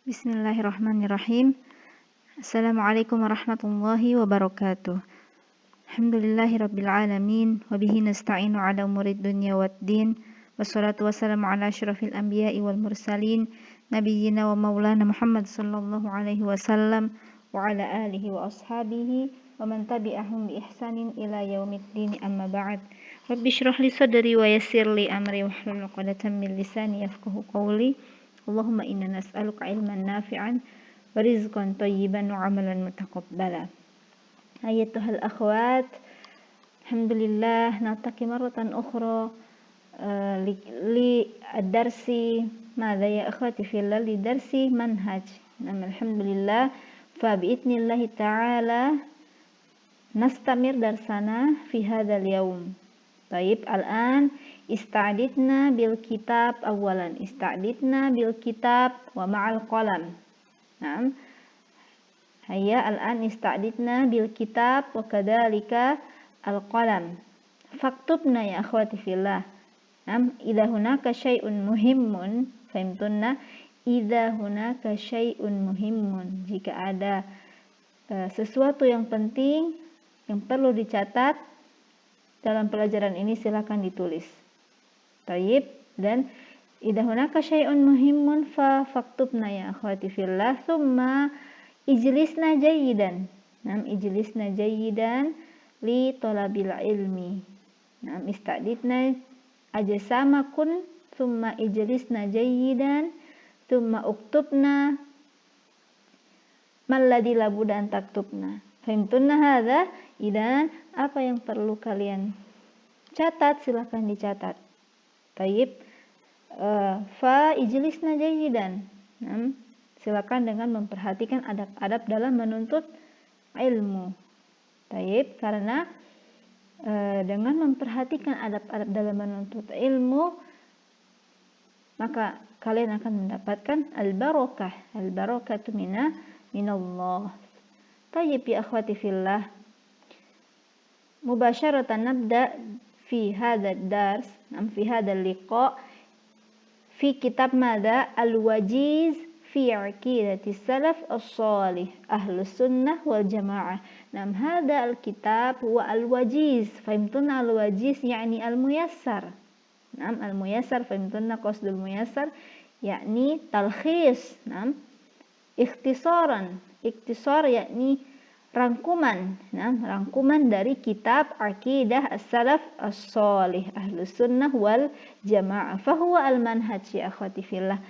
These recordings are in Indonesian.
Bismillahirrahmanirrahim. Assalamualaikum warahmatullahi wabarakatuh. Alhamdulillahirabbil alamin wa bihi nasta'inu ala umurid dunya waddin. Wassalatu wassalamu ala asyrafil anbiya'i wal mursalin nabiyyina wa maulana Muhammad sallallahu alaihi wasallam wa ala alihi wa ashabihi wa man tabi'ahum bi ihsanin ila yaumiddin, amma ba'd. Rabbi shrah li sadri wa yassir li amri wahlul 'uqdatam min lisani yafqahu qawli. Allahumma inna nas'aluka ilman nafi'an wa rizqan thayyiban wa amalan mutaqabbala. Ayyatuhal akhwat, alhamdulillah naltaqi marratan ukhra li ad-darsi madza ya akhwati fillah li darsi manhaj. Alhamdulillah fa bi'idnillahi ta'ala nastamir darsana fi hadzal yaum. Baik, al-an ista'didna bil kitab awalan, ista'didna bil kitab wa ma'al qalam. Naam. Hayya al-an ista'didna bil kitab wa kadzalika al-qalam. Faktubna ya akhwati fillah. Naam, idza hunaka syai'un muhimmun, fahimtunna? Idza hunaka syai'un muhimmun, jika ada sesuatu yang penting yang perlu dicatat dalam pelajaran ini, silakan ditulis. Tayyib, dan idza hunaka syai'un muhimmun faktubna ya akhwati fillah, thumma ijlisna jayyidan. Nam ijlisna jayyidan li talabil ilmi. Nam ista'didna ajsamakun thumma ijlisna jayyidan thumma uktubna malladhi labudda an taktubna. Fahimtunna hadza? Idan apa yang perlu kalian catat, silakan dicatat. Tayyib. Fa ijlisna jayyidan. Silakan dengan memperhatikan adab-adab dalam menuntut ilmu. Tayyib, karena dengan memperhatikan adab-adab dalam menuntut ilmu, maka kalian akan mendapatkan al-barakah. Al-barakatu minallah. Tayyib ya akhwati fillah. Mubasharatan nabda fi hadha ad-dars, fi hadha al-liqa fi kitab madza al-wajiz fi aqidati salaf as-salih ahlus sunnah wal jamaah. Nam hadha al-kitab huwa al-wajiz. Fahimtuna al-wajiz yani al-muyassar. Nam al-muyassar, fahimtuna qasdul muyassar yani talkhis. Nam ikhtisaran. Ikhtisar yakni rangkuman. Rangkuman dari kitab Aqidah As-Salaf As-Salih Ahlus Sunnah wal Jamaah. Fahuwa al-manhaj ya akhwati fillah.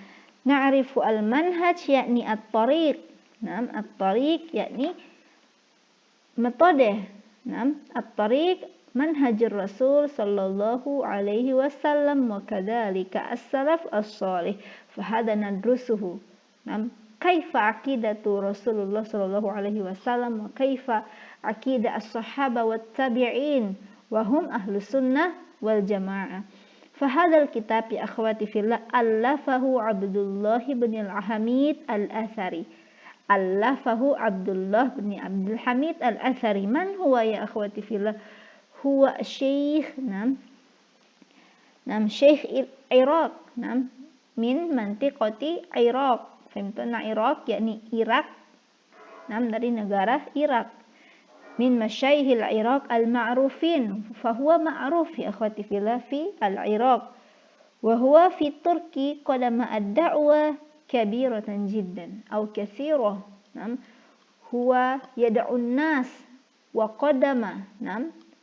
Na'rifu al-manhaj yakni at-tariq. At-tariq yakni metode. At-tariq manhajur Rasul sallallahu alaihi wasallam wa kadzalika as-salaf as-salih. Fahadha nadrusuhu. Kaifa aqidatu Rasulullah sallallahu alaihi wasallam wa kaifa aqidah as-sahaba wat tabi'in wa hum ahlus sunnah wal jamaah. Fahadzal kitab ya akhwati fillah allafahu Abdullah bin al-Hamid al-Athari. Allafahu Abdullah bin Abdul Hamid al-Athari. Man huwa ya akhwati fillah? Huwa syekh syekh Iraq, min mantiqati Iraq. Fahimtuna Iraq yakni Irak, dari negara Irak. Min masyaihil Iraq al-ma'rufin, fahuwa ma'ruf ya akhwati fillah fi al-Iraq. Wa huwa fi Turki qadama ad-da'wa kabiratan jiddan aw katsirah. Huwa yad'u an-nas wa qadama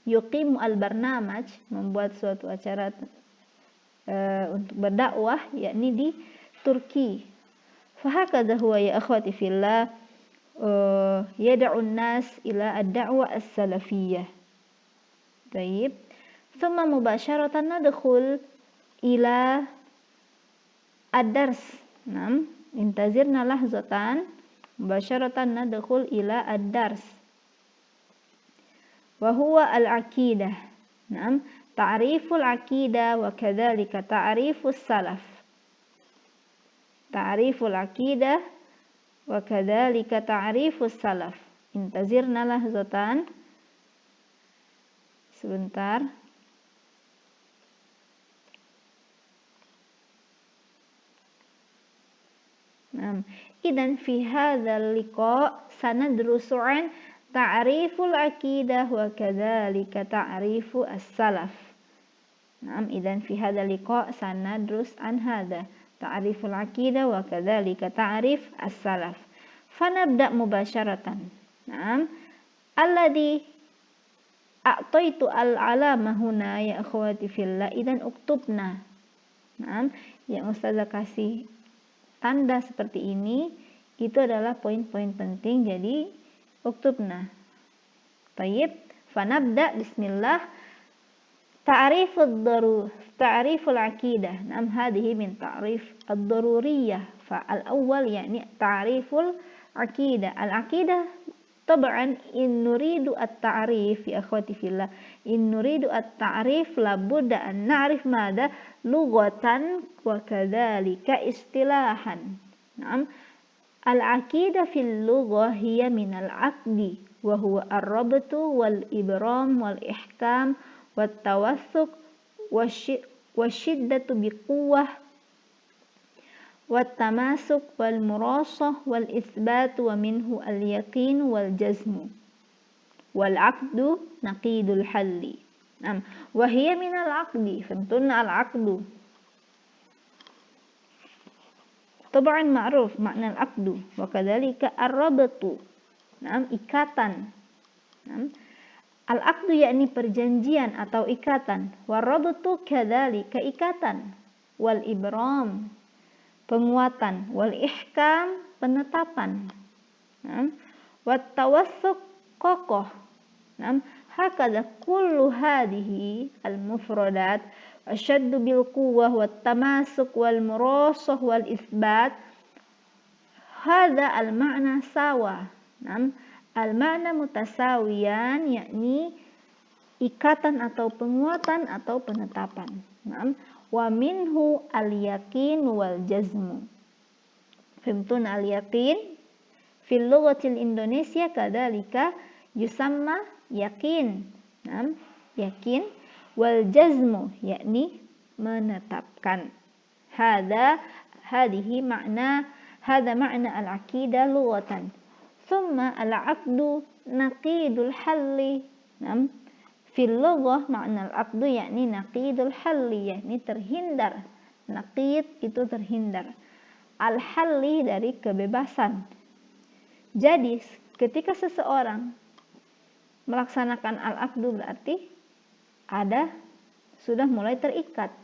yuqimu al-barnamaj, membuat suatu acara untuk berdakwah yakni di Turki. Fahakadha huwa ya akhwati fillah yad'u an-nas ila ad-da'wa as-salafiyyah. Tayyib. Thumma mubasharatan nadkhul ila ad-dars. Intazirna lahzatan. Mubasharatan nadkhul ila ad-dars. Wa huwa al-aqidah. Ta'riful aqidah wa kadzalika ta'rifus salaf. Ta'riful aqidah wa kadzalika ta'rifus salaf. Intazirna lahzatan. Sebentar. Idan fi hadzal liqa sanadrusu an ta'riful aqidah wa kadzalika ta'rifu as-salaf. Idan fi hadzal liqa sanadrus an hadza ta'riful aqidah wa kadzalika ta'rif as-salaf. Fanabda mubasyaratan. Alladhi a'taitu al-alama huna ya akhwati fillah idan uktubna. Yang Ustazah kasih tanda seperti ini itu adalah poin-poin penting, jadi uktubna. Tayyib, fanabda bismillah. Ta'riful aqidah. Hadhihi min ta'rif ad-daruriyah. Al-awwal yani ta'riful aqidah. Al-aqidah طبعا إن نريد التعريف يا أخوتي في الله إن نريد التعريف لابد أن نعرف ماذا لغة وكذلك اصطلاحا. العقيدة في اللغة هي من العقد وهو الربط والإبرام والإحكام والتوثق والشدة بقوة والتماسك والمراصة والإثبات ومنه اليقين والجزم والعقد نقيض الحل وهي من العقد. فهمتنا العقد طبعا معروف معنى العقد وكذلك الربط ikatan. Al-aqdu yakni perjanjian atau ikatan, warabtu kadzalika ikatan, wal ibram penguatan, wal ihkam penetapan, wat tawassuq kokoh. Hakadha kullu hadhihi al mufradat ashaddu bil quwwah wat tamasuk wal murasah wal isbat. Hadha al ma'na sawa. Al ma'na mutasawiyan yakni ikatan atau penguatan atau penetapan. Wa minhu al-yaqin wal jazmu. Fahimtun al-yaqin fil lughatil Indonesia kadzalika yusamma yaqin. Yakin wal jazmu yakni menetapkan. Hadhihi ma'na al-aqidah lughatan. Thumma al-'aqdu naqidul halli. Fil lughah makna al-aqdu yakni naqidul halli yakni terhindar. Naqid itu terhindar. Al-halli dari kebebasan. Jadi ketika seseorang melaksanakan al-aqdu berarti ada sudah mulai terikat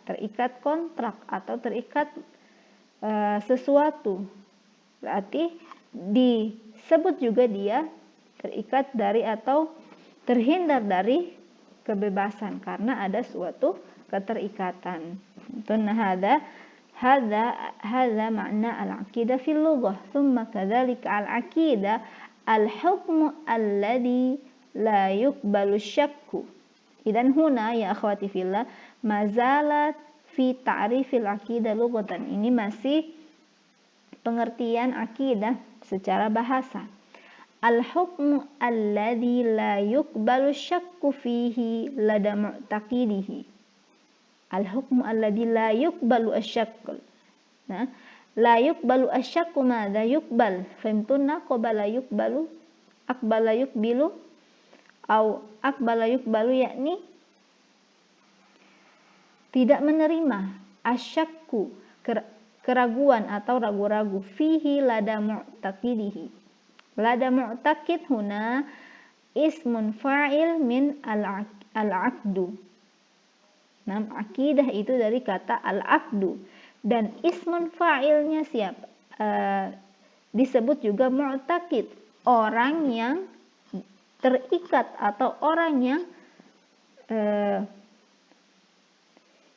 kontrak atau terikat sesuatu. Berarti disebut juga dia terikat dari atau terhindar dari kebebasan karena ada suatu keterikatan. Hadza makna al-aqidah fil lughah. Thumma kadzalika al-aqidah al-hukmu alladhi la yuqbalu syakku. Idan huna ya akhwati fillah mazalat fi ta'rifil aqidah lughatan. Ini masih pengertian akidah secara bahasa. Al-hukmu alladhi la yuqbalu syakku fihi lada mu'taqidihi. Al-hukmu alladhi la yuqbalu asyakku. La yuqbalu asyakku madha yuqbal. Fahimtunna qabala yuqbalu akbala yuqbilu au akbala yuqbalu yakni tidak menerima. Asyakku keraguan atau ragu-ragu. Fihi lada mu'taqidihi. Lada mu'taqid huna ismun fa'il min al-aqdu. Akidah itu dari kata al-aqdu dan ismun fa'ilnya siapa? Disebut juga mu'taqid, orang yang terikat atau orang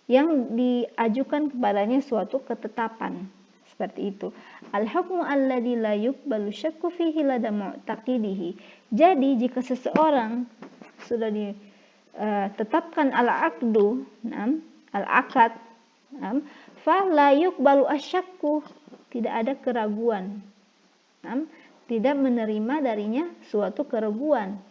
yang diajukan kepadanya suatu ketetapan. Seperti itu. Al-hukmu alladhi la yuqbalu syakku fihi lada mu'taqidihi. Jadi jika seseorang sudah ditetapkan al-aqdu, al-aqad, fa la yuqbalu asyakku, tidak ada keraguan. Tidak menerima darinya suatu keraguan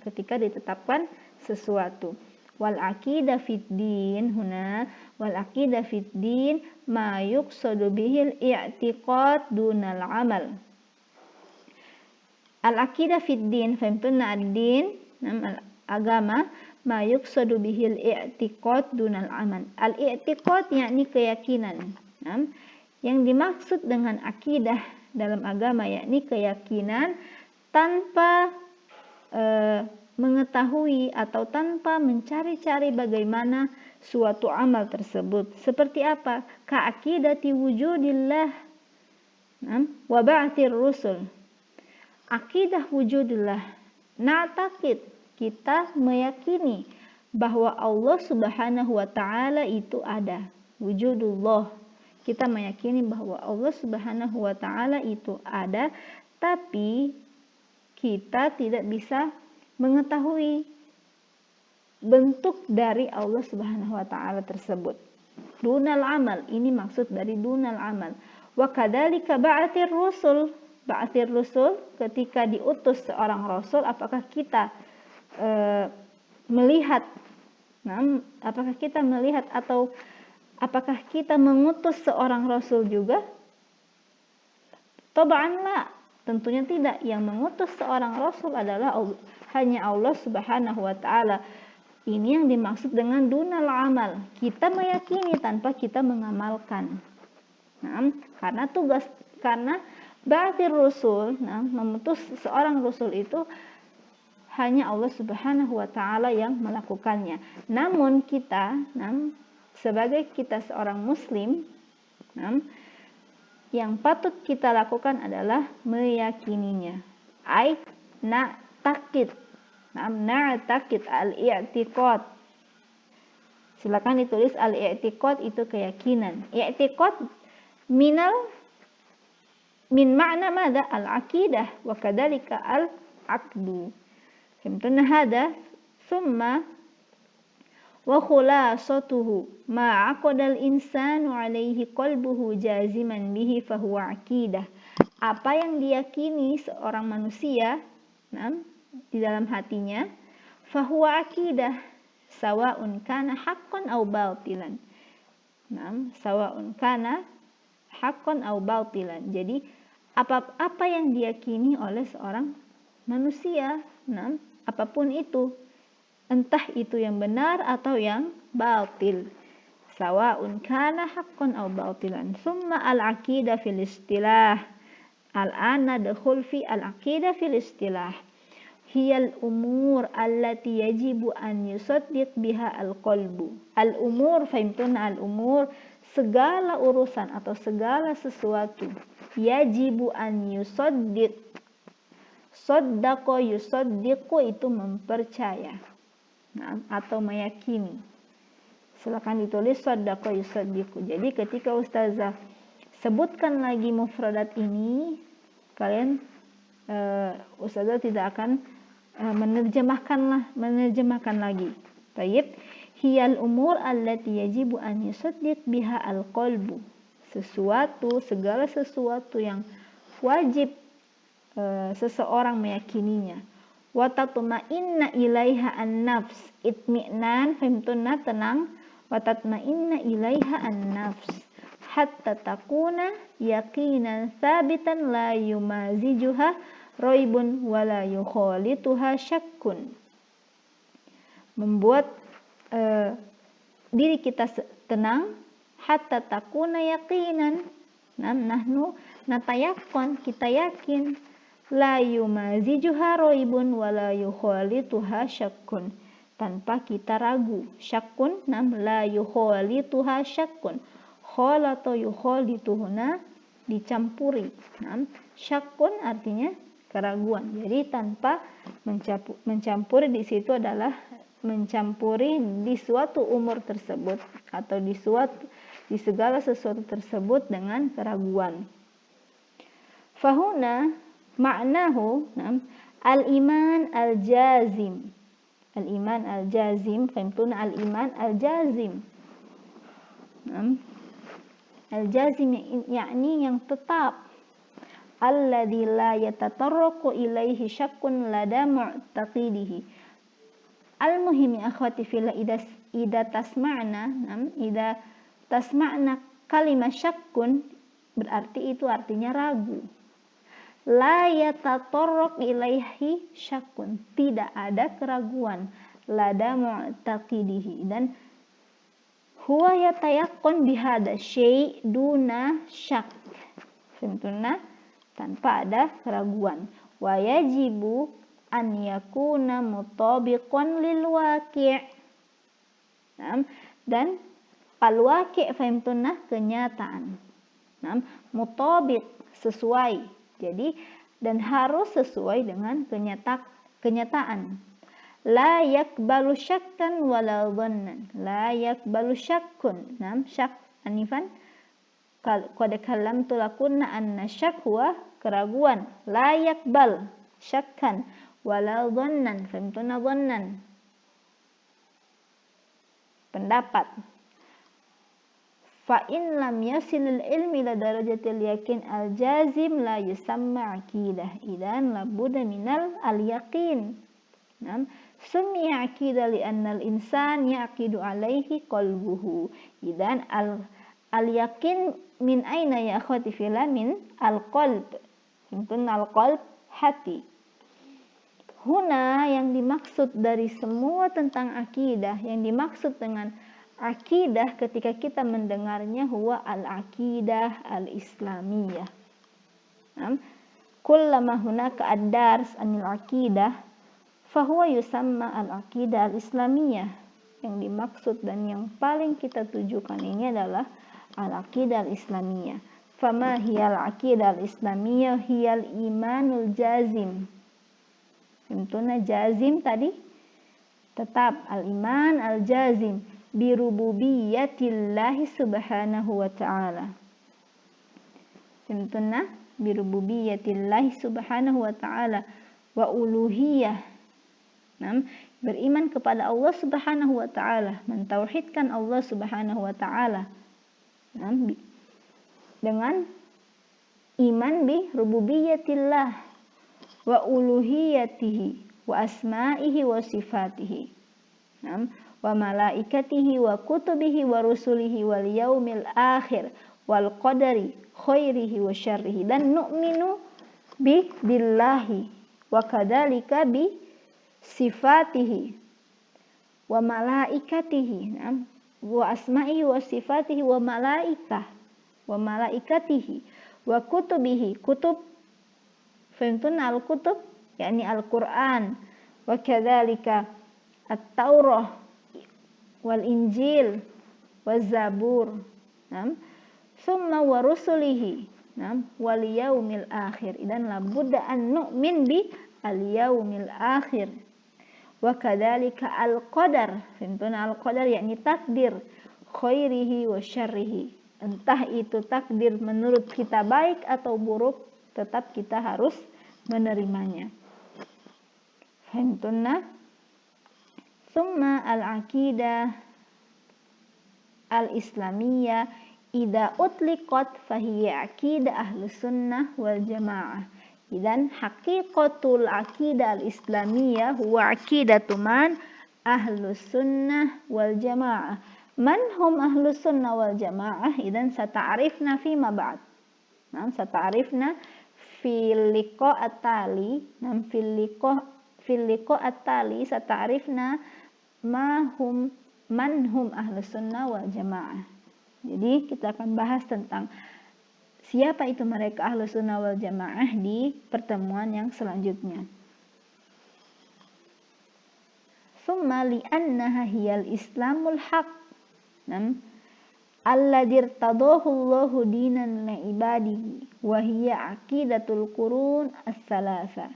ketika ditetapkan sesuatu. wal aqidah fid din huna wal aqidah fid din ma yuqsadu bihil i'tiqad dunal amal. Al aqidah fid din, fahimtuna ad-din, agama, ma yuqsadu bihil i'tiqad dunal amal. Al i'tiqad yakni keyakinan. Yang dimaksud dengan akidah dalam agama yakni keyakinan tanpa mengetahui atau tanpa mencari-cari bagaimana suatu amal tersebut. Seperti apa? Ka'aqidati wujudillah wa ba'thir rusul. Akidah wujudillah. Na'taqid, kita meyakini bahwa Allah Subhanahu wa taala itu ada. Wujudullah. Kita meyakini bahwa Allah Subhanahu wa taala itu ada, tapi kita tidak bisa mengetahui bentuk dari Allah Subhanahu wa taala tersebut. Dunal amal, ini maksud dari dunal amal. Wa kadzalika ba'atsir rusul. Ba'atsir rusul, ketika diutus seorang rasul, apakah kita melihat atau apakah kita mengutus seorang rasul juga? Tab'an la, tentunya tidak. Yang mengutus seorang rasul adalah hanya Allah Subhanahu wa taala. Ini yang dimaksud dengan dunal amal. Kita meyakini tanpa kita mengamalkan. Karena ba'atsir rusul, memutus seorang rasul itu hanya Allah Subhanahu wa taala yang melakukannya. Namun kita, sebagai kita seorang muslim, yang patut kita lakukan adalah meyakininya. Na'taqid al-i'tiqad. Silakan ditulis al-i'tiqad itu keyakinan. I'tiqad min ma'na madza? Al-aqidah wa kadzalika al-aqdu. Fahimtuna hada? Thumma wa khulasatuhu ma aqadal insanu alaihi qalbuhu jaziman bihi fahuwa aqidah. Apa yang diyakini seorang manusia di dalam hatinya, fahuwa aqidah, sawa'un kana haqqan aw batilan. Sawa'un kana haqqan aw batilan. Jadi apa yang diyakini oleh seorang manusia, apapun itu, entah itu yang benar atau yang batil. Sawa'un kana haqqan aw batilan. Summa al-aqidah fil istilah. Al-ana dakhul fi al-aqidah fil istilah. Hiyal umur allati yajibu an yusaddiq biha al-qalbu. Al-umur, fahimtuna al-umur, segala urusan atau segala sesuatu. Yajibu an yusaddiq. Saddaqa yusaddiqu itu mempercaya. Atau meyakini. Silakan ditulis saddaqa yusaddiqu. Jadi ketika ustazah sebutkan lagi mufradat ini, kalian ustazah tidak akan menerjemahkan lagi. Tayyib. Hiyal umur allati yajibu an yusaddiq biha al-qalbu. Segala sesuatu yang wajib seseorang meyakininya. Wa tatma'inna ilaiha an-nafs. Itmi'nan, fahimtuna, tenang. Wa tatma'inna ilaiha an-nafs. Hatta takuna yaqinan thabitan la yumazijuha raibun wa la yukhalituha syakkun. Membuat diri kita tenang. Hatta takuna yaqinan. Nahnu natayakon, kita yakin. La yumazijuha raibun wa la yukhalituha syakkun. Tanpa kita ragu. Syakkun, la yukhalituha syakkun. Khalata yukhalituhuna, dicampuri. Syakkun artinya keraguan. Jadi tanpa mencampuri di situ adalah mencampuri di suatu umur tersebut atau di segala sesuatu tersebut dengan keraguan. Fahuna ma'nahu al-iman al-jazim. Al-iman al-jazim, fahimtuna al-iman al-jazim. Al-jazim yakni yang tetap. Alladzi la yatatarraqu ilaihi syakkun lada mu'taqidihi. Al-muhim ya akhwati fillah, ida tasma'na kalimat syakkun, berarti itu artinya ragu. La yatatorrok ilaihi syakkun, tidak ada keraguan. Lada mu'taqidihi, dan huwa yatayaqqan bihada syai' duna syak. Tentunya tanpa ada keraguan. Wa yajibu an yakuna mutabiqan lil waqi'. Dan al waqi' fahimtunna kenyataan. Mutabiq sesuai. Jadi dan harus sesuai dengan kenyataan. La yakbalu syakkan wala dhannan. La yakbalu syakkun. Syak anifan. Qad kallamtu lakunna anna syak huwa keraguan. La yakbal syakkan wala dhannan. Fahimtuna dhannan. Pendapat. Fa in lam yasilil ilmi ila darajatil yakin al-jazim la yusamma aqidah. Idan labudda minal al-yaqin. Summiya aqidah li'anna al-insan yaqidu alaihi qalbuhu. Idan al-yaqin min aina ya akhwati fillah? Min al-qalb. Mungkin al-qalb hati. Huna yang dimaksud dari semua tentang akidah, yang dimaksud dengan akidah ketika kita mendengarnya huwa al-aqidah al-islamiyah. Kullama hunaka ad-dars anil aqidah fahuwa yusamma al-aqidah al-islamiyah. Yang dimaksud dan yang paling kita tujukan ini adalah al-aqidah al-islamiyah. Fama hiyal aqidah al-islamiyah hiyal imanul jazim. Tentunya jazim tadi tetap al-iman al-jazim birububiyatillahi subhanahu wa ta'ala. Tentunya birububiyatillahi subhanahu wa ta'ala wa uluhiyah. Beriman kepada Allah subhanahu wa ta'ala, mentauhidkan Allah subhanahu wa ta'ala. Dengan iman bi rububiyatillah wa uluhiyatihi wa asma'ihi wa sifatihi wa malaikatihi wa kutubihi wa rusulihi wal yaumil akhir wal qadari khairihi wa syarrihi. Dan nu'minu billahi wa kadhalika bi sifatihi wa malaikatihi wa asma'ihi wa sifatihi wa malaikatihi wa kutubihi. Kutub fahimtun al-kutub yakni Al-Quran, wa kadzalika at-Taurah wal Injil wal Zabur. Summa wa rusulihi wal yaumil akhir. Idan labudda an nu'min bi al yaumil akhir. Wa kadzalika al-qadar. Fahimtun al-qadar yakni takdir khairihi wa syarrihi. Entah itu takdir menurut kita baik atau buruk, tetap kita harus menerimanya. Fahimtunna? Summa al-aqidah al-islamiyah idza utliqat fahiya aqidah ahlus sunnah wal jamaah. Idan haqiqatul aqidah al-islamiyah huwa aqidatu man ahlus sunnah wal jamaah. Man hum ahlus sunnah wal jamaah? Idan sata'arifna fima ba'd. Sata'arifna fil liqa at-tali. Fil liqa at-tali sata'arifna man hum ahlus sunnah wal jamaah. Jadi kita akan bahas tentang siapa itu mereka ahlus sunnah wal jamaah di pertemuan yang selanjutnya. Summa li'annaha hiyal islamul haq. Alladzi irtadahu Allahu dinan li ibadihi wa hiya aqidatul qurun as-salasa.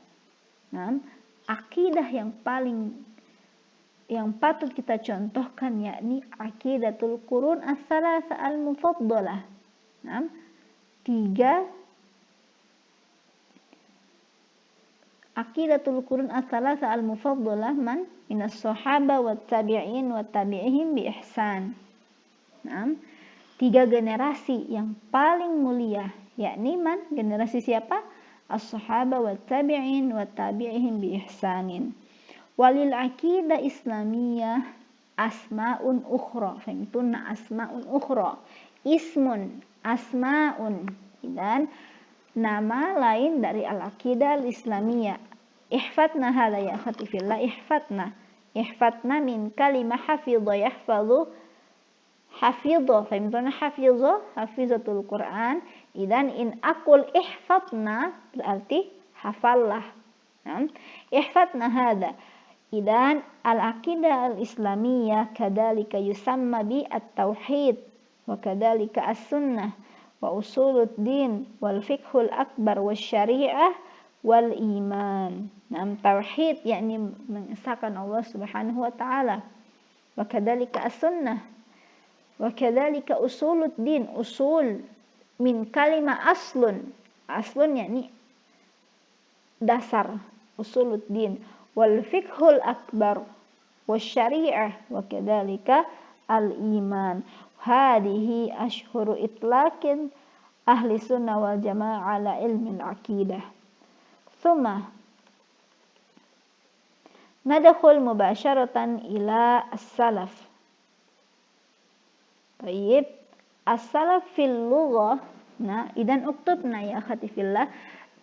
Akidah yang patut kita contohkan yakni aqidatul qurun as-salasa al-mufaddalah. 3 aqidatul qurun as-salasa al-mufaddalah man minas sahaba wat tabi'in wat tabi'ihim bi ihsan. 3 generasi yang paling mulia, yakni man? Generasi siapa? As-sahaba wat tabi'in wat tabi'ihim bi ihsanin. Walil aqidah islamiyah asma'un ukhra. Fahimtunna asma'un ukhra. Ismun asma'un. Dan nama lain dari al-aqidah al-islamiyah. Ihfatna hadha ya akhati fillah. Ihfatna min kalimah hafidha yahfadhu. Hafidha. Fahimtunna hafidha. Hafizatul Quran. Idan in akul ihfatna berarti hafallah. Ihfatna hadha. Idan al-aqidah al-islamiyah kadalika yusamma bi at-tauhid wa kadalika as-sunnah wa usuluddin wal fiqhul akbar wa syariah wal iman. Tauhid yakni mengesahkan Allah Subhanahu wa taala. Wa kadalika as-sunnah wa kadalika usuluddin, usul min kalimah aslun. Aslun yakni dasar, usuluddin. Wal fiqhul akbar wa syariah wa kadalika al iman. Hadihi ashhuru itlaqin ahli sunnah wal jamaah ala ilmi al aqidah. Thumma nadkhul mubasharatan ila as-salaf. Baik, as-salaf fil lughah. Nah, idan uktubna ya akhati fillah.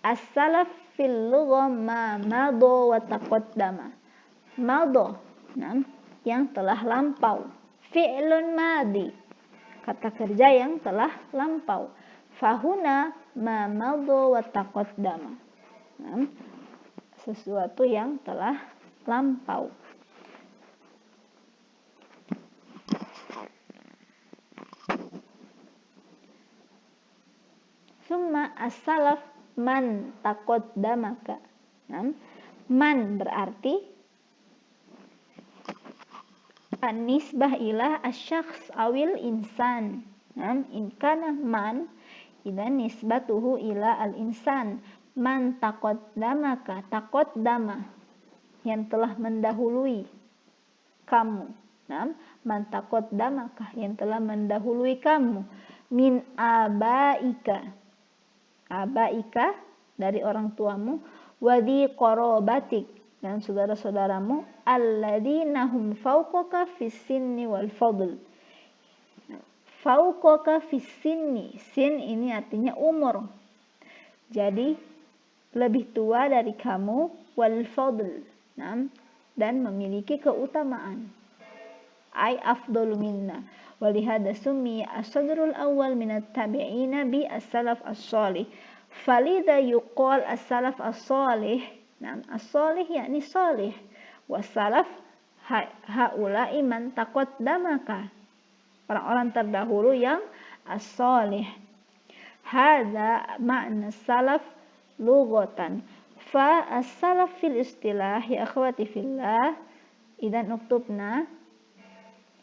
As-salaf fil lughah ma mado wa taqaddama. Mado, yang telah lampau. Fi'lun madi, kata kerja yang telah lampau. Fahuna ma mado wa taqaddama. Sesuatu yang telah lampau. Summa as-salaf man taqaddamaka. Man berarti nisbah ila asy-syakhs awil insan. In kana man idan nisbatuhu ila al-insan. Man taqaddamaka, taqaddama yang telah mendahului kamu. Man taqaddamaka yang telah mendahului kamu. Min abaika, abaika dari orang tuamu, wadi qarabatik dan saudara-saudaramu, alladzina hum fawqaka fis sinni wal fadl. Fawqaka fis sinni, sin ini artinya umur. Jadi lebih tua dari kamu, wal fadl, dan memiliki keutamaan. Ay afdalu minna. Walihada summi as-sadrul awal minat tabi'ina bi as-salaf as-salih. Falidha yuqal as-salaf as-salih. As-salih yakni salih. Was-salaf haula'i man taqaddamaka. Orang-orang terdahulu yang as-salih. Hadha ma'na salaf lughatan. Fa as-salaf fil istilah ya akhwati fillah. Idan uktubna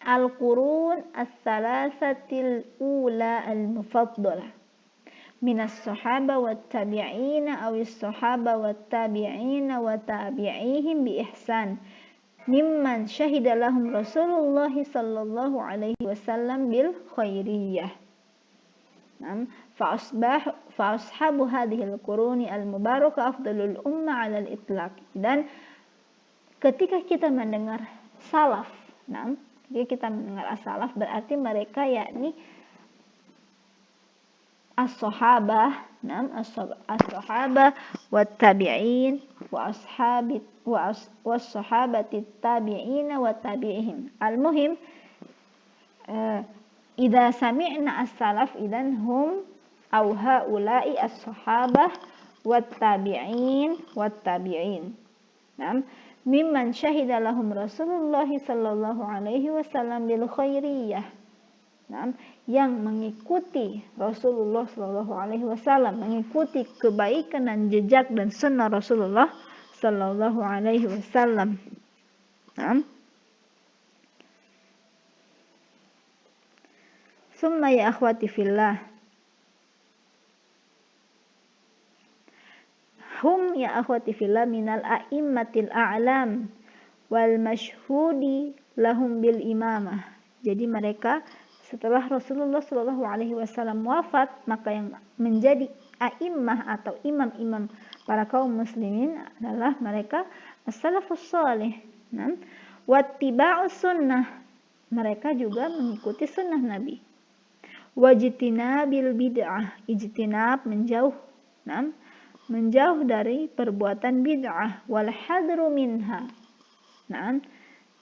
al-qurun as-salasatil ula al-mufaddalah minas sahaba wat tabi'ina awis sahaba wat tabi'ina wa tabi'ihim bi ihsan mimman syahida lahum Rasulullah sallallahu alaihi wasallam bil khairiyah. Fa ashabu hadhihi al-quruni al-mubarakah afdalul umma 'ala al-itlaq. Dan ketika kita mendengar salaf, jika kita mendengar as-salaf berarti mereka yakni as-sahabah, as-sahabah wa tabi'in wa ashabit wa as-sahabati tabi'ina wa tabi'ihim. Al-muhim idza sami'na as-salaf idan hum aw haula'i as-sahabah wa tabi'in wa tabi'in. Mimman syahida lahum Rasulullah sallallahu alaihi wasallam bil khairiyah. Yang mengikuti Rasulullah sallallahu alaihi wasallam, mengikuti kebaikan dan jejak dan sunnah Rasulullah sallallahu alaihi wasallam. Summa ya akhwati fillah, hum ya akhwati fillah minal a'immatil a'lam wal mashhudi lahum bil imamah. Jadi mereka setelah Rasulullah Shallallahu alaihi wasallam wafat, maka yang menjadi a'immah atau imam-imam para kaum muslimin adalah mereka as-salafus salih. Nah, wattiba'us sunnah, mereka juga mengikuti sunnah Nabi. Wajtinabil bid'ah, ijtinab menjauh, nah, menjauh dari perbuatan bid'ah, wal hadru minha, nah,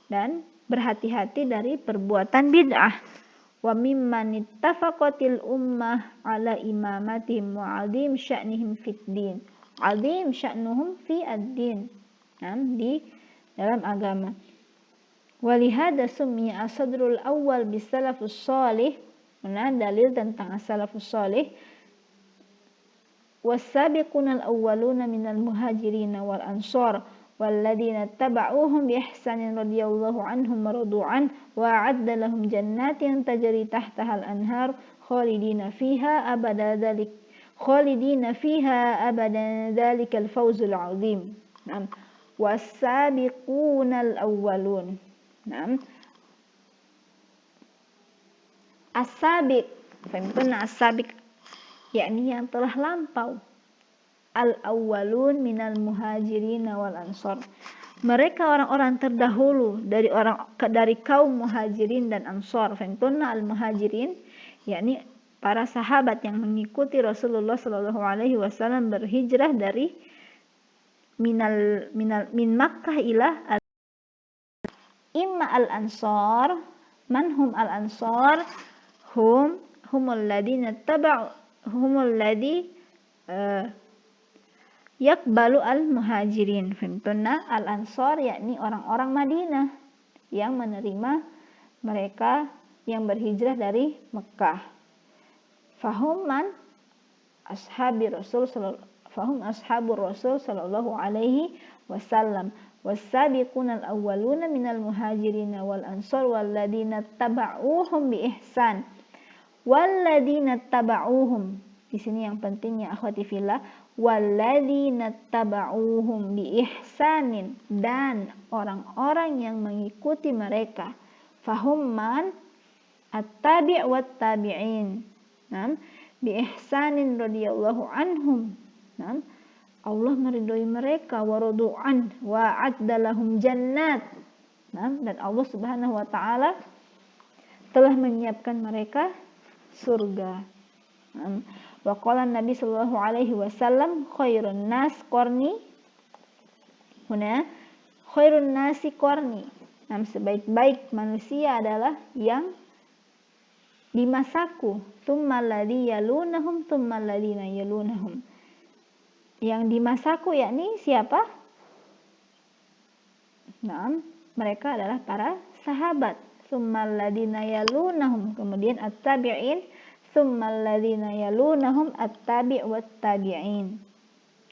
dan berhati-hati dari perbuatan bid'ah. Wa mimman ittafaqatil ummah ala imamatihim wa 'azim sya'nihim fid din. 'Azim sya'nuhum fi ad-din. Nah, di dalam agama. Walihada summiya as-sadrul awal bis-salafus shalih. Nah, dalil tentang as-salafus shalih. Was-sabiqunal awwaluna minal muhajirin wal ansar walladzina tabauhum bi ihsanin radhiyallahu anhum wa radu an wa a'adda lahum jannatin tajri tahtaha al-anhar khalidina fiha abada dzalikal fawzul 'azim. Naam. Was-sabiqunal awwalun. Naam. As-sabiq, fahimtuna as-sabiq, yakni yang telah lampau. Al-awwalun minal muhajirin wal ansar, mereka orang-orang terdahulu dari kaum muhajirin dan ansar. Fahimtuna al-muhajirin, yakni para sahabat yang mengikuti Rasulullah sallallahu alaihi wasallam berhijrah dari min Makkah ila imma al-ansar, manhum al-ansar, humul ladina yakbalu al-muhajirin. Fahimtuna al-ansar, yakni orang-orang Madinah yang menerima mereka yang berhijrah dari Mekah. Fahum ashabur Rasul sallallahu alaihi wasallam. Was-sabiqunal awwaluna minal muhajirin wal ansar walladzina tabauhum bi ihsan. Walladzina tabauhum, di sini yang pentingnya akhwati fillah, walladzina tabauhum bi ihsanin, dan orang-orang yang mengikuti mereka. Fahum man at-tabi' wat tabi'in. Nah, bi ihsanin radhiyallahu anhum. Nah, Allah meridhoi mereka, wa radu'an wa a'adda lahum jannat. Nah, dan Allah Subhanahu wa taala telah menyiapkan mereka surga. Wa qala Nabi sallallahu alaihi wasallam khairun nas qarni. Huna khairun nasi qarni. Nah, sebaik-baik manusia adalah yang di masaku. Tsummal ladzi yalunahum tsummal ladzina yalunahum. Yang di masaku yakni siapa? Nah, mereka adalah para sahabat. Tsummal ladzina yalunahum, kemudian at-tabi'in, tsummal ladzina yalunahum at-tabi' wat tabi'in.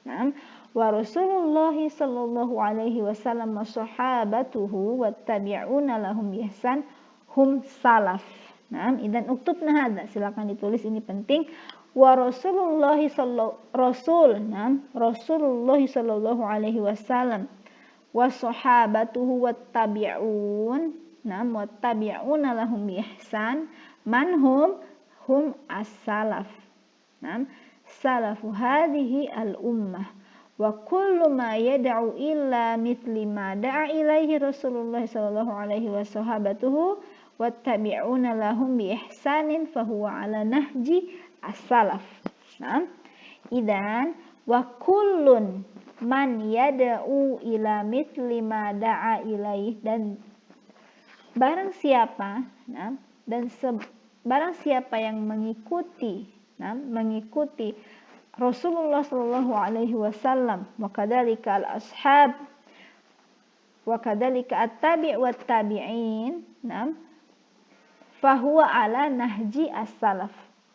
Nah, wa Rasulullah sallallahu alaihi wasallam wa sahabatuhu wat tabi'una lahum bi ihsan hum salaf. Nah, idan uktubna hadza, silakan ditulis, ini penting. Wa Rasulullah sallallahu alaihi wasallam wa sahabatuhu wat tabi'un, nah, wat tabi'una lahum bi ihsan manhum hum as-salaf. Nah, salafu hadhihi al-ummah wa kullu ma yad'u illa mithli ma da'a ilaihi Rasulullah sallallahu alaihi wa sahabatuhu wat tabi'una lahum bi ihsanin fahuwa ala nahji as-salaf. Nah, idan wa kullun man yad'u ila mithli ma da'a ilaihi, dan barang siapa, nah, barang siapa yang mengikuti Rasulullah sallallahu alaihi wasallam, wa kadzalika al-ashab wa kadzalika at-tabi' wat tabi'in, nah, fahuwa ala nahji as-salaf,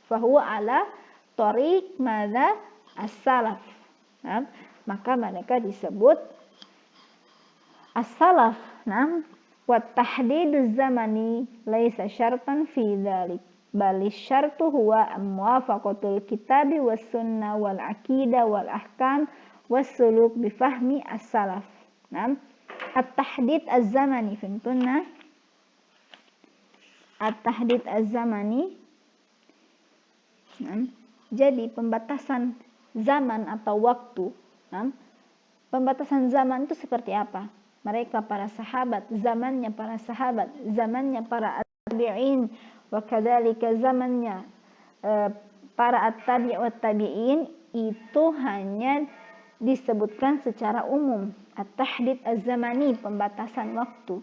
fahuwa ala tariq madza as-salaf. Nah, maka mereka disebut as-salaf. Nah, wa tahdiduz zamani laisa syartan fi dzalik, bal syartu huwa muwafaqatul kitabi was sunnah wal aqidah wal ahkam was suluk bi fahmi as-salaf. Nah, at-tahdid az-zamani, fahimtuna at-tahdid az-zamani. Nah, jadi pembatasan zaman atau waktu. Nah, Pembatasan zaman itu seperti apa? Mereka para sahabat, zamannya para sahabat, zamannya para tabi'in, wa kadzalika zamannya para at-tabi' wa tabi'in, itu hanya disebutkan secara umum, at-tahdid az-zamani, pembatasan waktu.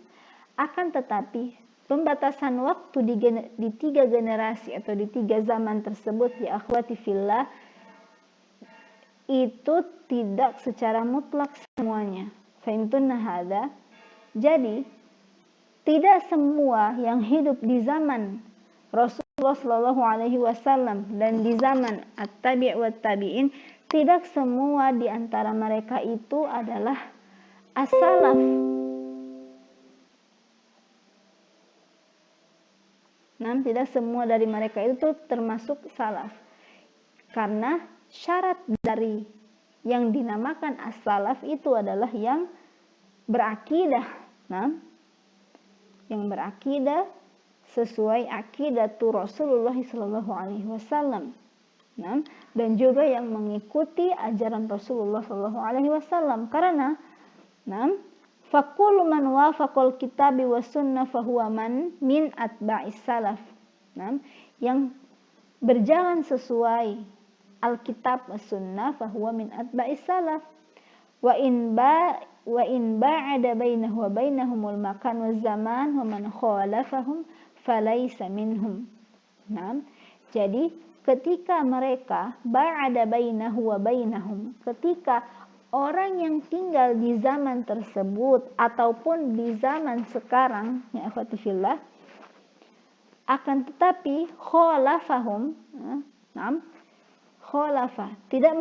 Akan tetapi pembatasan waktu di 3 generasi atau di 3 zaman tersebut, ya akhwati fillah, itu tidak secara mutlak semuanya. Fahimtunna hadza? Jadi tidak semua yang hidup di zaman Rasulullah Shallallahu Alaihi Wasallam dan di zaman at-tabi' wa tabi'in, tidak semua di antara mereka itu adalah as-salaf. Nah, tidak semua dari mereka itu termasuk salaf. Karena syarat dari yang dinamakan as-salaf itu adalah yang berakidah. Nah, yang berakidah sesuai akidatu Rasulullah sallallahu alaihi wasallam. Nah, dan juga yang mengikuti ajaran Rasulullah sallallahu alaihi wasallam. Karena faqulu man wafaqal kitabi was sunnah fahuwa man min atba'is salaf. Yang berjalan sesuai Alkitab was sunnah fahuwa min atba'is salaf. Wa in ba'ada bainahu wa bainahumul makan waz zaman wa man khalafahum falaysa minhum. Nah, jadi ketika mereka ba'ada bainahu wa bainahum, ketika orang yang tinggal di zaman tersebut ataupun di zaman sekarang, ya akhwati fillah, akan tetapi khalafahum, khalafa, tidak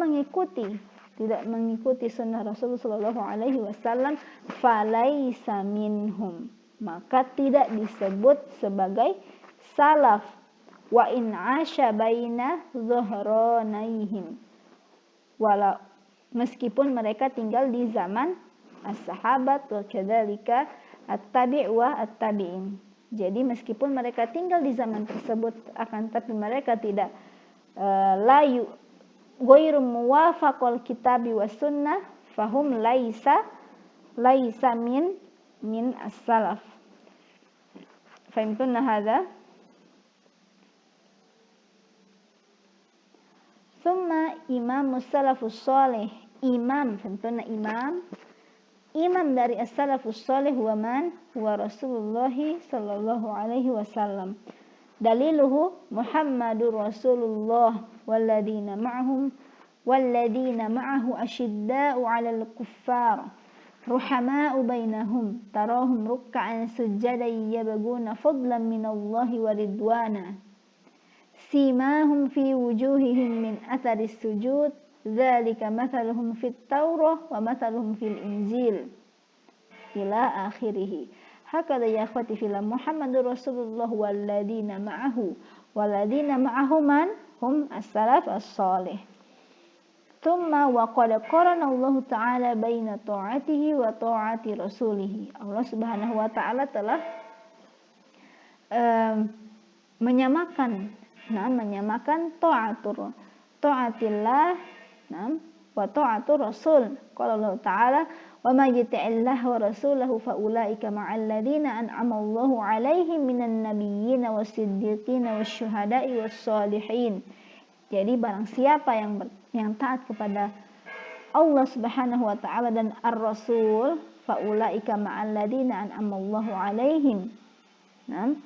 mengikuti sunnah Rasulullah Shallallahu Alaihi Wasallam, falaisa minhum, maka tidak disebut sebagai salaf. Wa in asha baina zuhranaihim, walau meskipun mereka tinggal di zaman as-sahabat wa kadzalika at-tabi' wa at-tabi'in. Jadi meskipun mereka tinggal di zaman tersebut, akan tapi mereka tidak layu ghairu muwafaqal kitabi was sunnah fahum laisa min as-salaf. Fahimtunna hadza? Summa imamus salafus salih, imam, fahimtunna imam dari as-salafus salih huwa man? Huwa Rasulullah sallallahu alaihi wasallam. Daliluhu Muhammadur Rasulullah walladina ma'ahu ashidda'u 'alal kuffar ruhama'u bainahum tarahum ruk'an sujadan yabghuna fadlan minallahi wa ridwana simahum fi wujuhihim min atharis sujud dzalika mathaluhum fit Taurah wa mathaluhum fil Injil ila akhirih. Hakadha ya akhwati fillah Muhammadur Rasulullah walladina ma'ahu man hum as-salaf as-salih. Thumma wa qad qarana Allah Ta'ala baina ta'atihi wa ta'ati rasulih. Allah Subhanahu wa taala telah menyamakan ta'atillah wa ta'atur rasul. Qala Allah Ta'ala wa may yuti'illah wa rasulahu fa ulaika ma'al ladzina an'ama Allahu 'alaihim minan nabiyyin was-siddiqin wasyuhada'i was-shalihin. Jadi barang siapa yang taat kepada Allah Subhanahu wa taala dan ar-rasul, fa ulaika ma'al ladzina an'ama Allahu 'alaihim. Dan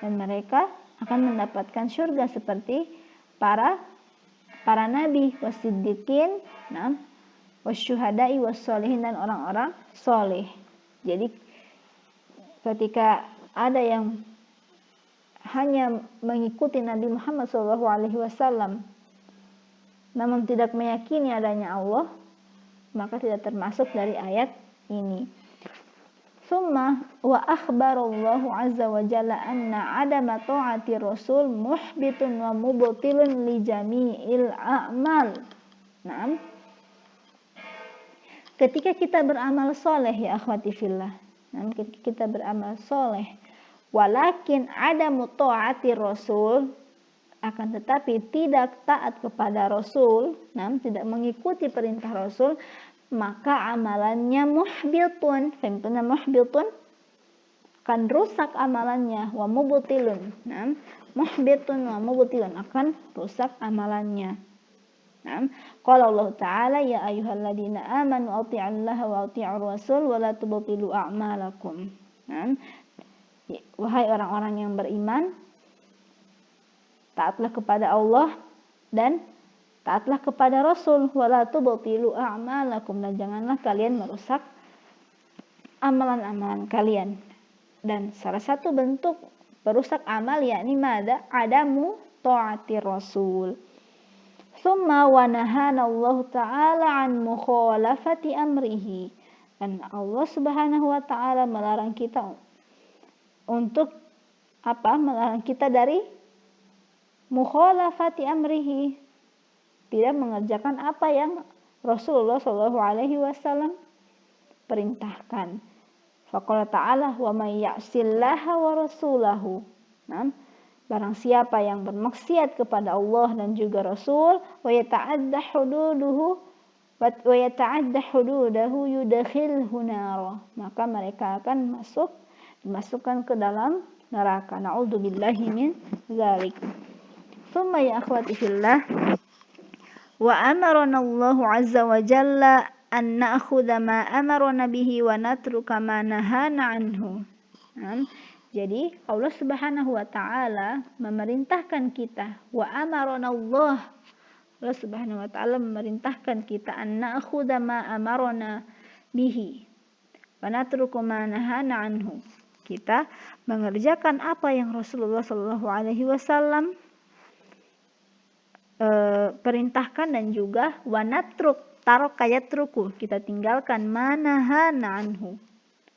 mereka akan mendapatkan surga seperti para nabi, was-siddiqin, wasyuhada'i was-sholihin, dan orang-orang soleh. Jadi ketika ada yang hanya mengikuti Nabi Muhammad SAW namun tidak meyakini adanya Allah, maka tidak termasuk dari ayat ini. Summa wa akhbarallahu azza wa jalla anna adama ta'ati rasul muhbitun wa mubtilun li jami'il a'mal. Naam. Ketika kita beramal soleh, ya akhwati fillah, kita beramal soleh, walakin adamu ta'ati rasul, akan tetapi tidak taat kepada Rasul, tidak mengikuti perintah Rasul, maka amalannya muhbitun. Fahimtuna muhbitun? Akan rusak amalannya. Wa mubtilun. Nah, muhbitun wa mubtilun, akan rusak amalannya. Nah, qala Allah Ta'ala ya ayyuhalladzina amanu athi'ullaha wa athi'ur rasul wa la tubtilu a'malakum. Nah, wahai orang-orang yang beriman, taatlah kepada Allah dan taatlah kepada Rasul, wa la tubtilu a'malakum, dan janganlah kalian merusak amalan-amalan kalian. Dan salah satu bentuk merusak amal yakni mada? Adamu ta'atir Rasul. Summa wa nahana Allah Ta'ala an mukhalafati amrihi. Dan Allah Subhanahu wa Ta'ala melarang kita untuk apa? Melarang kita dari mukhalafati amrihi, tidak mengerjakan apa yang Rasulullah Shallallahu Alaihi Wasallam perintahkan. Faqala Ta'ala wa may ya'sillaha wa rasulahu. Nah, barang siapa yang bermaksiat kepada Allah dan juga Rasul, wa yata'adda hududahu yudkhilhu nara, maka mereka akan dimasukkan ke dalam neraka. Na'udzubillahi min dzalik. Tsumma ya akhwati fillah, wa amarana Allah azza wa jalla an na'khudha ma amarana bihi wa natruka ma nahana anhu. Jadi Allah Subhanahu wa Ta'ala memerintahkan kita, wa amarana Allah Subhanahu wa Ta'ala memerintahkan kita an na'khudha ma amarana bihi wa natruku ma nahana anhu. Kita mengerjakan apa yang Rasulullah Shallallahu Alaihi Wasallam perintahkan, dan juga wa natruk, tarok yatruku, kita tinggalkan ma nahana anhu.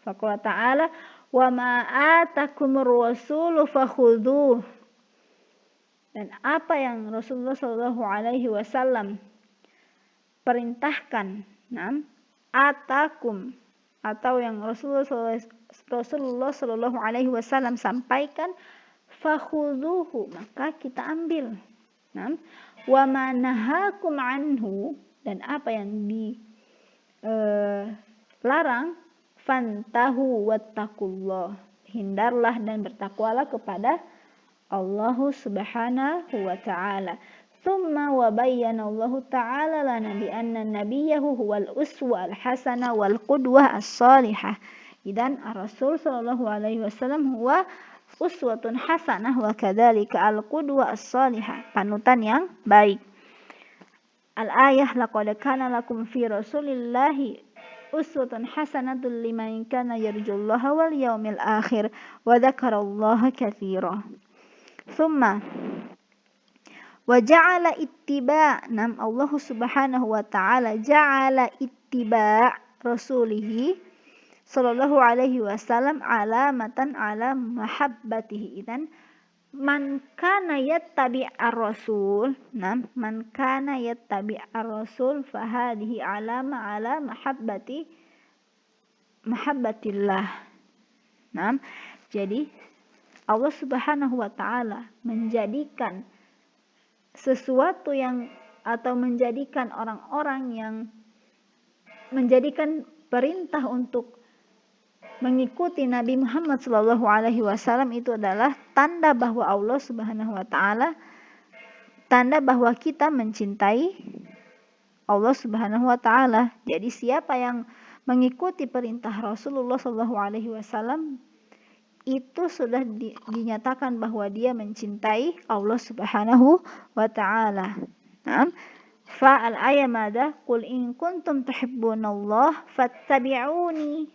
Faqala Ta'ala wa ma atakumur rasulu fakhudhuh, dan apa yang Rasulullah Shallallahu Alaihi Wasallam perintahkan, atakum, atau yang Rasulullah Shallallahu Alaihi Wasallam sampaikan, fakhudhuhu, maka kita ambil. Wa ma nahakum anhu, dan apa yang dilarang, fantahu wattaqullah, hindarlah dan bertakwalah kepada Allah Subhanahu wa Ta'ala. Thumma wa bayyana Allah Ta'ala lana bi anna nabiyahu huwal uswa al-hasana wal qudwah as-salihah. Idan ar-rasul sallallahu alaihi wasallam huwa uswatun hasanah wa kadzalika al-qudwah as-salihah, panutan yang baik. Al-ayah laqad kana lakum fi rasulillahi uswatun hasanatun liman kana yarjullaha wal yawmil akhir wa dzakarallaha katsira. Thumma wa ja'ala ittiba', Allah Subhanahu wa Ta'ala ja'ala ittiba' rasulihi sallallahu alaihi wasallam alamatan ala mahabbatihi. Idan man kana yattabi' ar-rasul, man kana yattabi' ar-rasul fa hadhihi alama ala mahabbatillah. Jadi Allah Subhanahu wa Ta'ala menjadikan sesuatu yang, atau menjadikan orang-orang yang menjadikan perintah untuk mengikuti Nabi Muhammad Sallallahu Alaihi Wasallam itu adalah tanda bahwa Allah Subhanahu Wa Taala, tanda bahwa kita mencintai Allah Subhanahu Wa Taala. Jadi siapa yang mengikuti perintah Rasulullah Sallallahu Alaihi Wasallam itu sudah dinyatakan bahwa dia mencintai Allah Subhanahu Wa Taala. Fa al-ayat mada? Qul in kuntum tuhibbunallah fattabi'uni.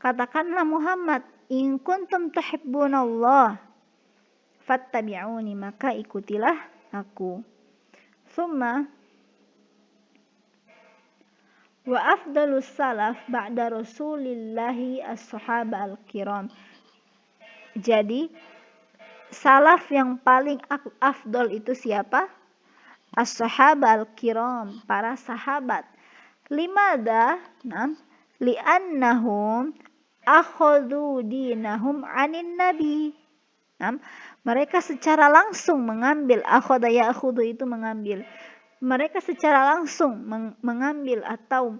Katakanlah Muhammad, in kuntum tuhibbunallah fattabi'uni, maka ikutilah aku. Summa wa afdalus salaf ba'da rasulillahi as-sahaba al-kiram. Jadi salaf yang paling afdal itu siapa? As-sahaba al-kiram, para sahabat. Limada? Li'annahum akhadhu dinahum anin nabi. Mereka secara langsung mengambil, akhadha ya'khudhu itu mengambil. Mereka secara langsung mengambil atau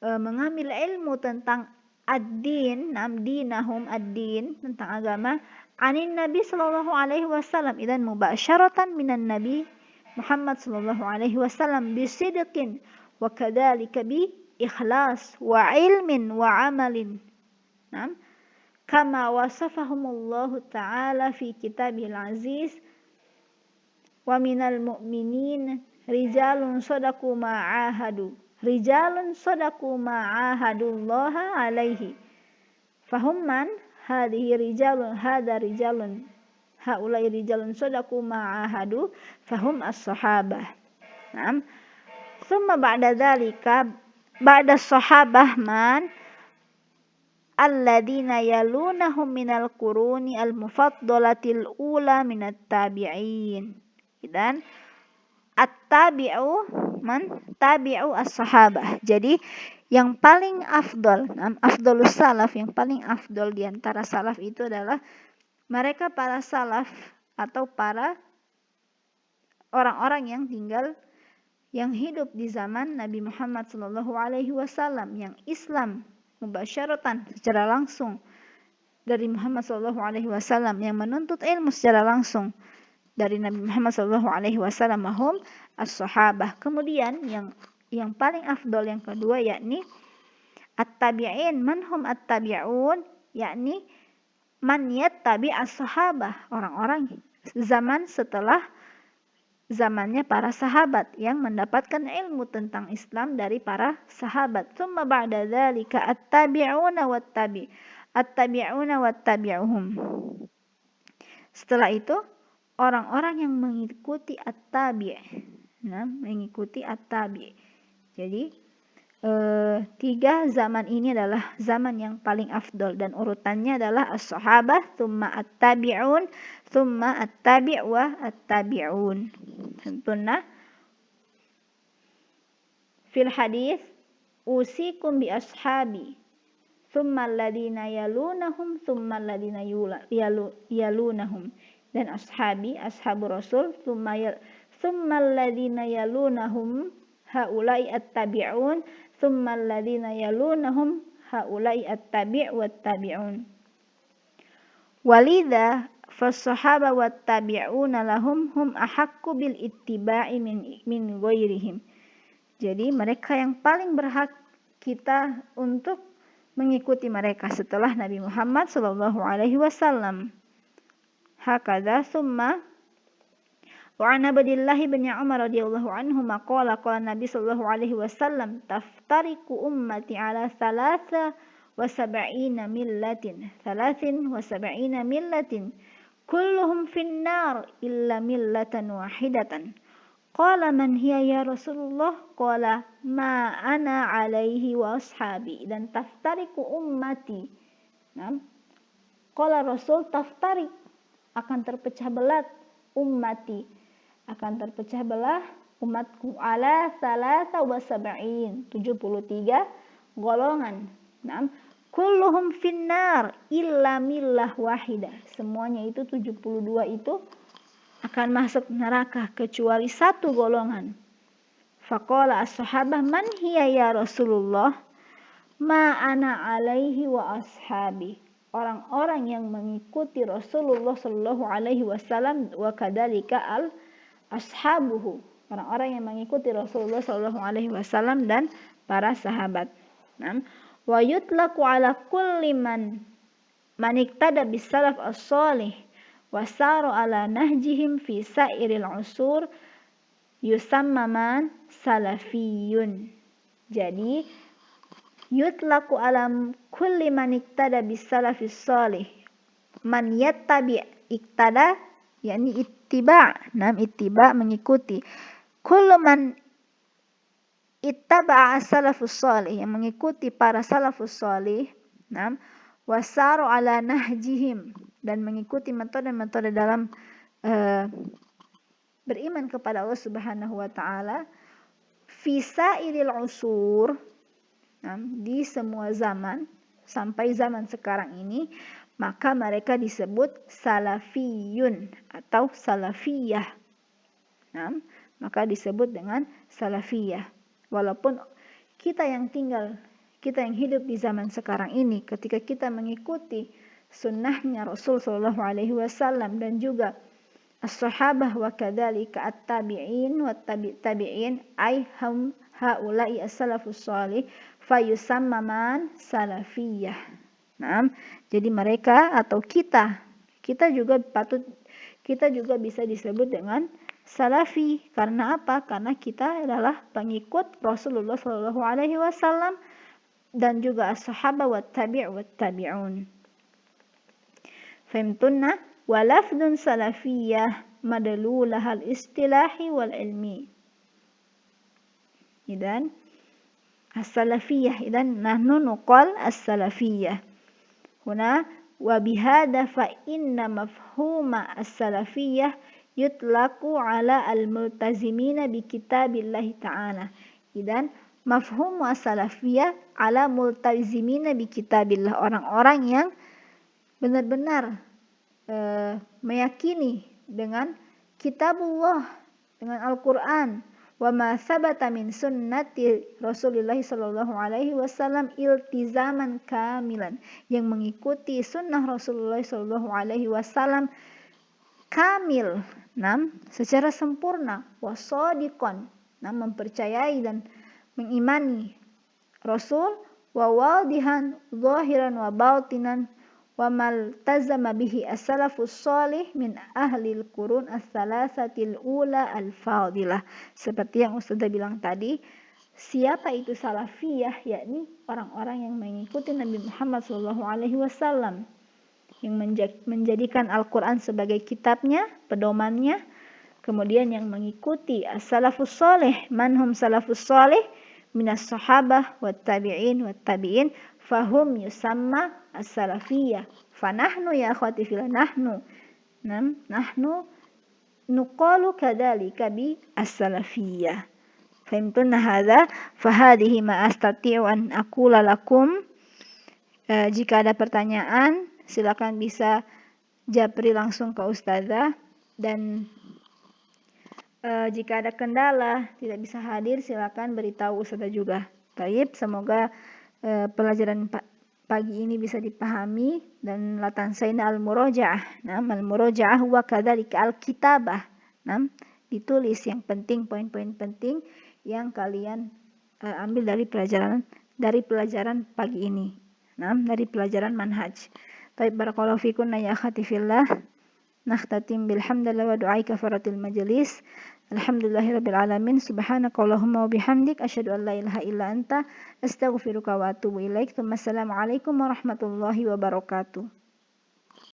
mengambil ilmu tentang ad-din, dinahum ad-din, tentang agama, anin Nabi sallallahu alaihi wasallam, idan mubasharatan minan Nabi Muhammad sallallahu alaihi wasallam bisidqin wa kadzalika bi ikhlas wa ilmin wa amalin. Naam, kama wasafahumullahu ta'ala fi kitabil aziz wa minal mu'minin rijalun sadaqu ma'ahadu ma'ahadullaha alaihi fahum man hadhihi rijalun haulai rijalun sadaqu ma'ahadu fahum as-sahabah. Naam, thumma ba'da dhalika ba'da as-sahabah man alladhina yalunahum minal quruni al-mufaddalatil ula minat tabi'in. Dan at-tabi'u man tabi'u as-sahabah. Jadi yang paling afdol, afdolus salaf, yang paling afdol di antara salaf itu adalah mereka para salaf atau para orang-orang yang hidup di zaman Nabi Muhammad sallallahu alaihi wasallam, yang Islam mubasyaratan secara langsung dari Muhammad sallallahu alaihi wasallam, yang menuntut ilmu secara langsung dari Nabi Muhammad sallallahu alaihi wasallam, mahum as-sahabah. Kemudian yang paling afdol yang kedua yakni at-tabi'in. Manhum at-tabi'un, yakni man yattabi as-sahabah, orang-orang zaman setelah zamannya para sahabat yang mendapatkan ilmu tentang Islam dari para sahabat. Tsumma ba'da dzalika at-tabi'una wattabi'uhum. Setelah itu orang-orang yang mengikuti at-tabi'. Nah, mengikuti at-tabi'. Jadi 3 zaman ini adalah zaman yang paling afdol dan urutannya adalah as-sahabah, tsumma at-tabi'un, tsumma at-tabi' wa at-tabi'un. Tentunya fil hadis usikum bi ashabi tsumma alladhina yalunahum tsumma alladhina yalunahum, dan ashabu Rasul, tsumma alladhina yalunahum haula'i at-tabi'un, tsumma alladhina yalunahum haula'i at-tabi' wat-tabi'un. Walidha fas-sahaba wat-tabi'una lahum hum ahaqqu bil ittiba'i min ghairihim. Jadi mereka yang paling berhak kita untuk mengikuti mereka setelah Nabi Muhammad sallallahu alaihi wasallam. Hakadha summa wa an Abdillah bin Umar radhiyallahu anhu qala Nabi sallallahu alaihi wasallam taftariqu ummati ala 73 millatin kulluhum finnar illa millatan wahidatan. Qala man hiya ya Rasulullah? Qala ma ana alaihi wa ashabi. Dan taftariqu ummati. Qala Rasul taftarik, akan terpecah belah ummati, akan terpecah belah umatku ala 73 golongan. Kulluhum finnar illa millah wahidah. Semuanya itu 72 itu akan masuk neraka kecuali satu golongan. Faqala as-sahabah man hiya ya Rasulullah? Ma ana alaihi wa ashabi. Orang-orang yang mengikuti Rasulullah sallallahu alaihi wasallam wa kadzalika ashabuhu. Orang-orang yang mengikuti Rasulullah sallallahu alaihi wasallam dan para sahabat. Wa yutlaqu ala kulli man iktada bis salaf as-salih wa saru ala nahjihim fi sairil usur yusamma man salafiyun. Jadi yutlaqu ala kulli man iktada bis salafis salih, man yattabi iktada yakni ittiba, ittiba mengikuti, kullu man ittaba'a as-salafus salih, yang mengikuti para salafus salih, wasaru ala nahjihim, dan mengikuti metode-metode dalam beriman kepada Allah Subhanahu wa taala, fi sairil usur, di semua zaman sampai zaman sekarang ini, maka mereka disebut salafiyun atau salafiyah. Maka disebut dengan salafiyah. Walaupun kita yang tinggal kita yang hidup di zaman sekarang ini, ketika kita mengikuti sunnahnya Rasul Shallallahu Alaihi Wasallam dan juga as-sahabah wa kadzalika at-tabi'in wa tabi'in ay hum haula'i as-salafus salih fayusamma man salafiyah. Nah, jadi mereka atau kita juga bisa disebut dengan salafi. Karena apa? Karena kita adalah pengikut Rasulullah Shallallahu Alaihi Wasallam dan juga as-sahabah wa tabi'un. Fahimtunna? Walafdun salafiyah madlulahal istilahi wal ilmi. Idan as-salafiyah, idan nahnu nuqal as-salafiyah. Huna wa bihada fa inna mafhuma as-salafiyah yutlaqu ala al-multazimina bi kitabillahi ta'ala. Idan mafhum as-salafiyah ala multazimina bi kitabillah, orang-orang yang benar-benar meyakini dengan kitabullah, dengan Al-Quran, wa ma sabata min sunnati Rasulullah sallallahu alaihi wasallam iltizaman kamilan, yang mengikuti sunnah Rasulullah sallallahu alaihi wasallam kamil, secara sempurna, wasadiqan, mempercayai dan mengimani Rasul, wa wadihan zahiran wa batinan, wa maltazama bihi as-salafus salih min ahlil qurun as-salasatil ula al-fadilah. Seperti yang Ustazah bilang tadi, siapa itu salafiyah? Yakni orang-orang yang mengikuti Nabi Muhammad SAW, yang menjadikan Al-Quran sebagai kitabnya, pedomannya, kemudian yang mengikuti as-salafus salih, manhum salafus salih minas sahabah wat tabi'in tabi'in, fahum yusamma as-salafiyah. Fanahnu ya akhwati fillah, nahnu nuqalu kadzalika bi as-salafiyah. Fahimtunna hadza? Fahadihi ma astati'u an aqula lakum. Jika ada pertanyaan, silakan bisa japri langsung ke Ustazah, dan jika ada kendala tidak bisa hadir, silakan beritahu Ustazah juga. Baik, semoga pelajaran pagi ini bisa dipahami. Dan latan sayna al-muraja'ah. Al-muraja'ah wa kadzalika al-kitabah. Ditulis yang penting, poin-poin penting yang kalian ambil dari pelajaran pagi ini. Dari pelajaran manhaj. Baik, barakallahu fikunna ya akhati fillah. Nakhtatim bilhamdulillah wa du'ai kafaratil majlis. Alhamdulillahirabbil alamin. Subhanakallahumma wa bihamdik asyhadu an la ilaha illa anta astaghfiruka wa atubu ilaik. Assalamualaikum warahmatullahi wabarakatuh.